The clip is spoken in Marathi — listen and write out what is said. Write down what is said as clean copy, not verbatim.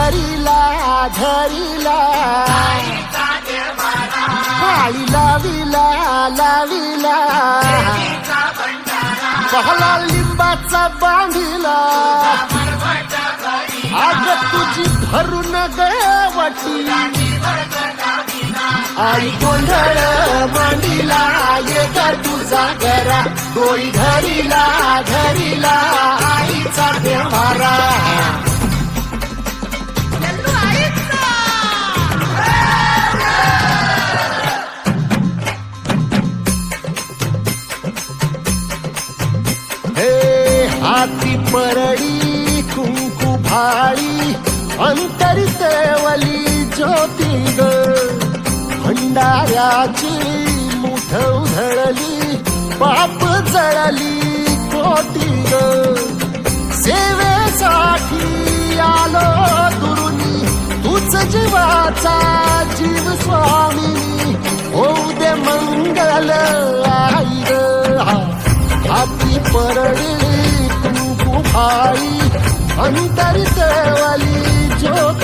धरिला धरिला आई लाविला लाविला पहला लिंबाचा बांधिला आज तुझी भरून गवटी आई गोंधळ मांडिला येत तुझा घरा डोळी धरिला धरिला आईचा देवारा हाती परडी कुंकू भाळी अंतरितवली ज्योती ग भंडाऱ्याची मुठ उधळली पाप जळली कोटी ग सेवेसाठी आलो दुरुनी तूच जीवाचा जीव स्वामी होऊ दे मंगल आई ग हाती परडी कुंकू भाळी अंतरितवली ज्योती